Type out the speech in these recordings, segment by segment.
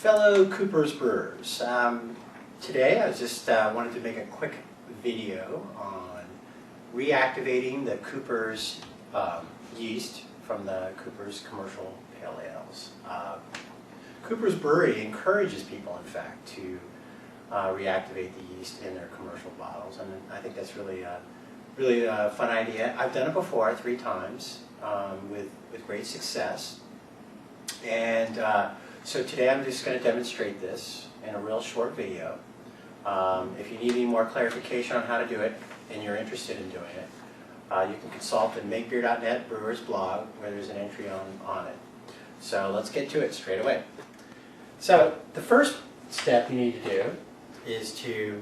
Fellow Coopers Brewers, today I just wanted to make a quick video on reactivating the Coopers yeast from the Coopers commercial pale ales. Coopers Brewery encourages people, in fact, to reactivate the yeast in their commercial bottles, and I think that's really a fun idea. I've done it before 3 times with great success, and so today I'm just going to demonstrate this in a real short video. If you need any more clarification on how to do it and you're interested in doing it, you can consult the makebeer.net Brewers blog where there's an entry on it. So let's get to it straight away. So the first step you need to do is to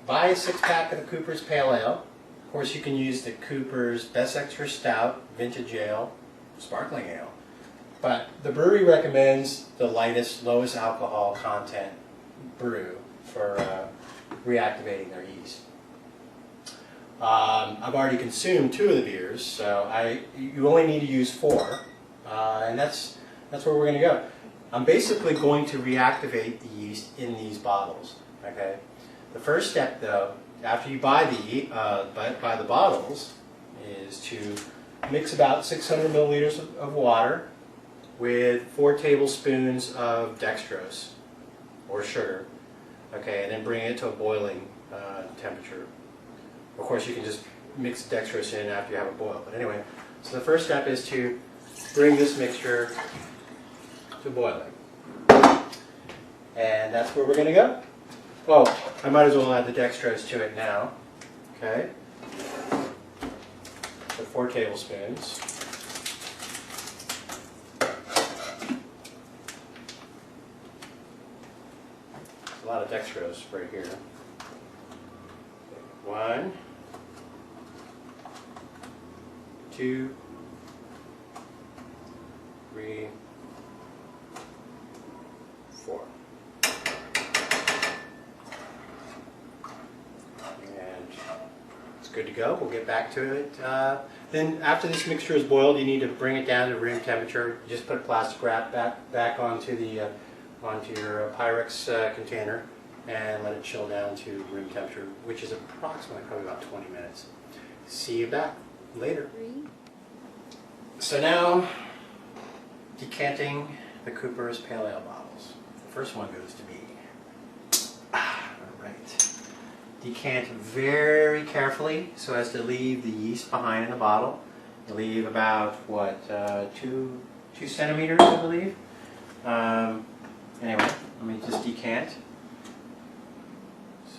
buy a 6-pack of the Coopers Pale Ale. Of course, you can use the Coopers Best Extra Stout, Vintage Ale, Sparkling Ale. But the brewery recommends the lightest, lowest alcohol content brew for reactivating their yeast. I've already consumed 2 of the beers, so you only need to use 4, and that's where we're going to go. I'm basically going to reactivate the yeast in these bottles. Okay. The first step, though, after you buy the bottles, is to mix about 600 milliliters of water with 4 tablespoons of dextrose or sugar, okay, and then bring it to a boiling temperature. Of course, you can just mix the dextrose in after you have it boiled. But anyway, so the first step is to bring this mixture to boiling, and that's where we're going to go. Oh, I might as well add the dextrose to it now. Okay, so 4 tablespoons. A lot of dextrose right here. 1, 2, 3, 4. And it's good to go. We'll get back to it. Then after this mixture is boiled, you need to bring it down to room temperature. You just put a plastic wrap back onto your Pyrex container and let it chill down to room temperature, which is approximately probably about 20 minutes. See you back later. So now, decanting the Coopers Pale Ale bottles. The first one goes to me. Alright. Decant very carefully so as to leave the yeast behind in the bottle. You leave about, what, 2 centimeters, I believe. Anyway, let me just decant.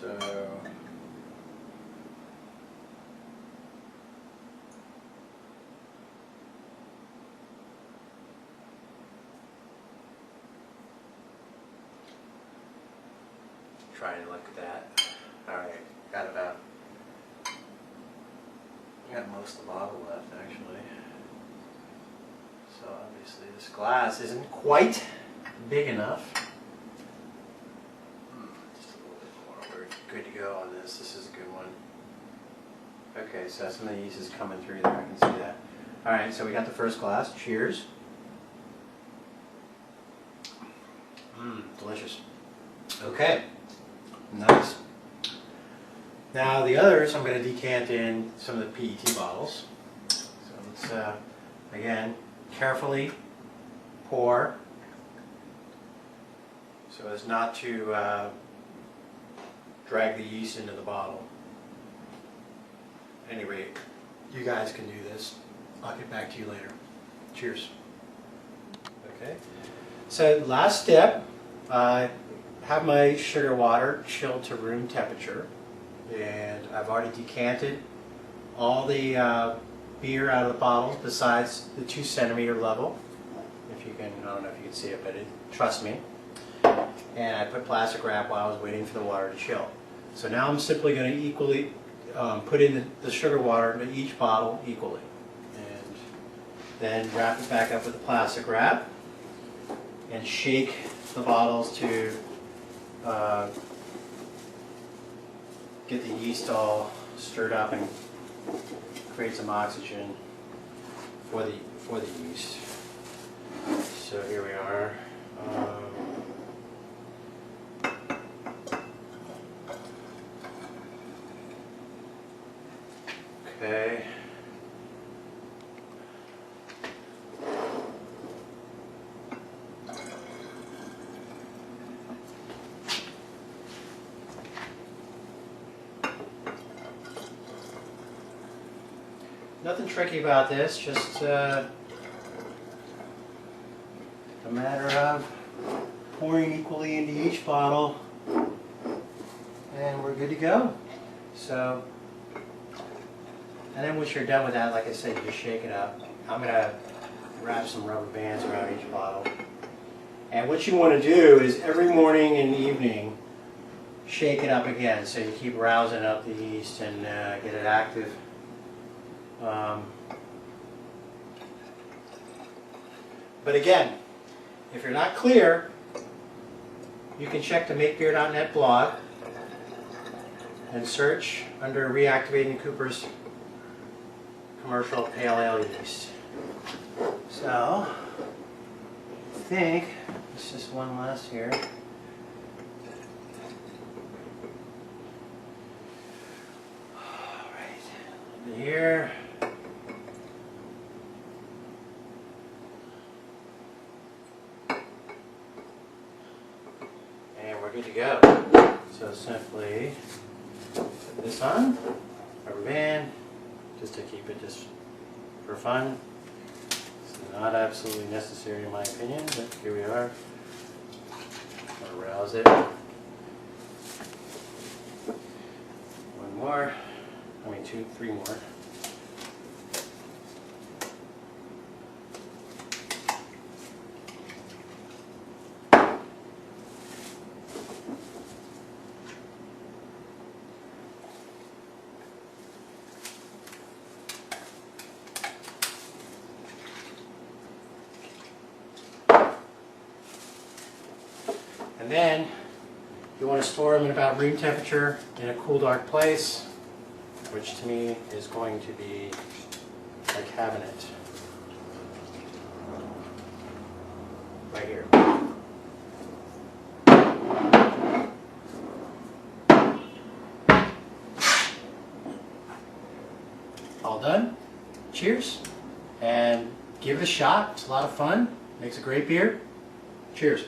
So, try to look at that. Alright, got most of the bottle left actually. So obviously this glass isn't quite big enough. Just a little bit more. We're good to go on this. This is a good one. Okay, so some of the yeast is coming through there. I can see that. Alright, so we got the first glass. Cheers. Delicious. Okay. Nice. Now the others I'm going to decant in some of the PET bottles. So let's, again, carefully pour so as not to drag the yeast into the bottle. Anyway, you guys can do this. I'll get back to you later. Cheers. Okay. So last step, I have my sugar water chilled to room temperature, and I've already decanted all the beer out of the bottles besides the 2 centimeter level. If you can, I don't know if you can see it, but trust me. And I put plastic wrap while I was waiting for the water to chill. So now I'm simply going to equally put in the sugar water into each bottle equally, and then wrap it back up with the plastic wrap and shake the bottles to get the yeast all stirred up and create some oxygen for the yeast. So here we are. nothing tricky about this, just a matter of pouring equally into each bottle, and we're good to go. So, and then once you're done with that, like I said, you just shake it up. I'm going to wrap some rubber bands around each bottle. And what you want to do is every morning and evening, shake it up again, so you keep rousing up the yeast and get it active. But again, if you're not clear, you can check the makebeer.net blog and search under Reactivating Cooper's commercial pale ale yeast. So, I think it's just one less here. Alright, here. And we're good to go. So simply put this on, rubber band, just to keep it just for fun. It's not absolutely necessary in my opinion, but here we are. I'm gonna rouse it. One more. I mean three more. And then you want to store them at about room temperature in a cool, dark place, which to me is going to be a cabinet. Right here. All done. Cheers. And give it a shot. It's a lot of fun. Makes a great beer. Cheers.